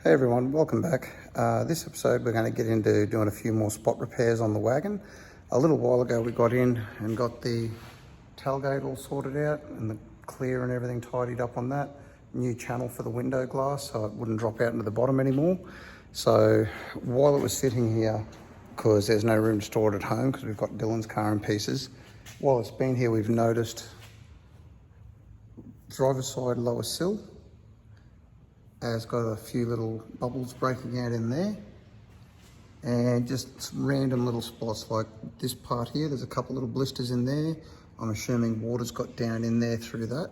Hey everyone, welcome back. This episode we're going to get into doing a few more spot repairs on the wagon. A little while ago we got in and got the tailgate all sorted out and the clear and everything tidied up on that. New channel for the window glass so it wouldn't drop out into the bottom anymore. So while it was sitting here, because there's no room to store it at home because we've got Dylan's car in pieces, while it's been here we've noticed driver's side lower sill has got a few little bubbles breaking out in there, and just some random little spots like this part here. There's a couple little blisters in there. I'm assuming water's got down in there through that.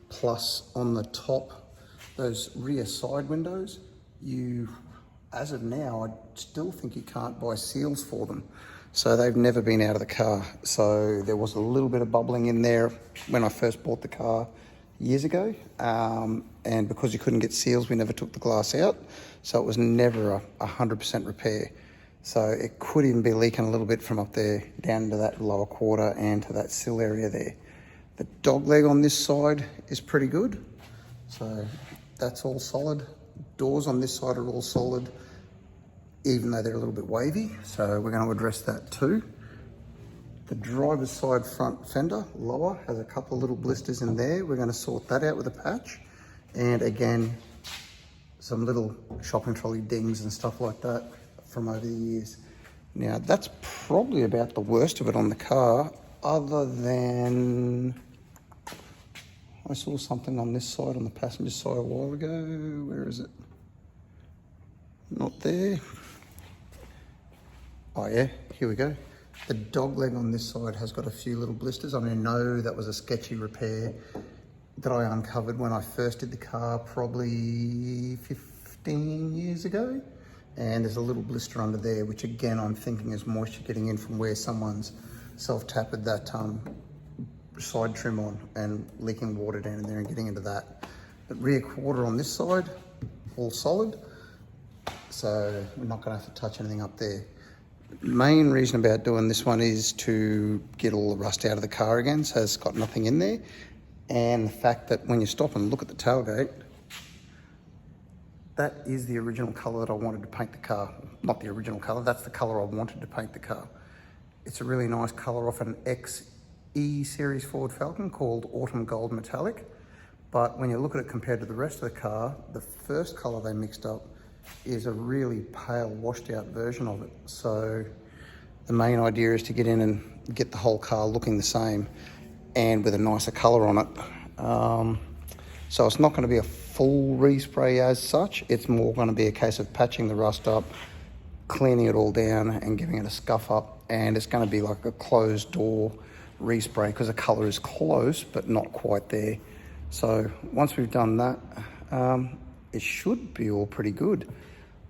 Plus on the top, those rear side windows, as of now, I still think you can't buy seals for them. So they've never been out of the car. So there was a little bit of bubbling in there when I first bought the car years ago, and because you couldn't get seals, we never took the glass out, so it was never a 100% repair. So it could even be leaking a little bit from up there down into that lower quarter and to that sill area there. The dog leg on this side is pretty good, so that's all solid. Doors on this side are all solid, even though they're a little bit wavy, so we're going to address that too. The driver's side front fender, lower, has a couple of little blisters in there. We're going to sort that out with a patch. And again, some little shopping trolley dings and stuff like that from over the years. Now, that's probably about the worst of it on the car, other than I saw something on this side, on the passenger side a while ago. Where is it? Not there. Oh yeah, here we go. The dog leg on this side has got a few little blisters. I know that was a sketchy repair that I uncovered when I first did the car probably 15 years ago. And there's a little blister under there, which again, I'm thinking is moisture getting in from where someone's self-tapped that side trim on and leaking water down in there and getting into that. But rear quarter on this side, all solid. So we're not gonna have to touch anything up there. Main reason about doing this one is to get all the rust out of the car again, so it's got nothing in there. And the fact that when you stop and look at the tailgate, that is the original colour that I wanted to paint the car. Not the original colour, that's the colour I wanted to paint the car. It's a really nice colour off an XE Series Ford Falcon called Autumn Gold Metallic. But when you look at it compared to the rest of the car, the first colour they mixed up is a really pale washed out version of it. So the main idea is to get in and get the whole car looking the same and with a nicer colour on it. So it's not going to be a full respray as such. It's more going to be a case of patching the rust up, cleaning it all down and giving it a scuff up, and it's going to be like a closed door respray because the colour is close but not quite there. So once we've done that, it should be all pretty good.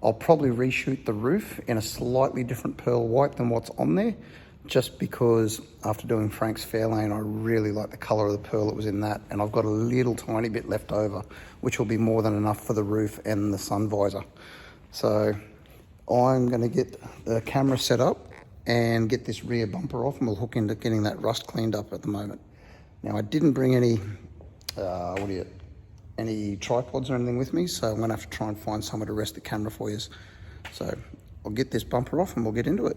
I'll probably reshoot the roof in a slightly different pearl white than what's on there, just because after doing Frank's Fairlane, I really like the colour of the pearl that was in that, and I've got a little tiny bit left over, which will be more than enough for the roof and the sun visor. So I'm gonna get the camera set up and get this rear bumper off, and we'll hook into getting that rust cleaned up at the moment. Now I didn't bring any, any tripods or anything with me, so I'm gonna have to try and find somewhere to rest the camera for you. So I'll get this bumper off and we'll get into it.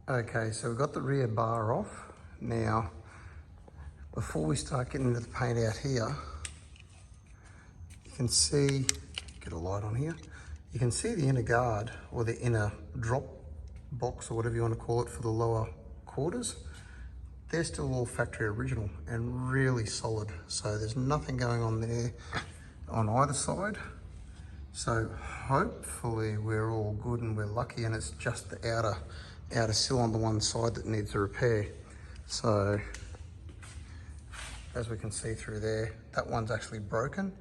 Okay, so we've got the rear bar off. Now, before we start getting into the paint out here, you can see, get a light on here, you can see the inner guard or the inner drop box or whatever you want to call it for the lower quarters. They're still all factory original and really solid. So there's nothing going on there on either side. So hopefully we're all good and we're lucky and it's just the outer sill on the one side that needs a repair. So as we can see through there, that one's actually broken,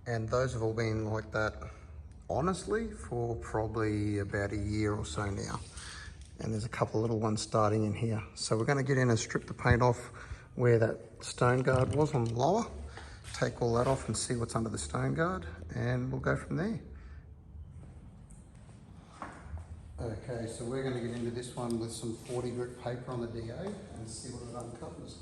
and those have all been like that, honestly, for probably about a year or so now. And there's a couple of little ones starting in here. So we're going to get in and strip the paint off where that stone guard was on the lower, take all that off and see what's under the stone guard, and we'll go from there. Okay, so we're going to get into this one with some 40 grit paper on the DA and see what it uncovers.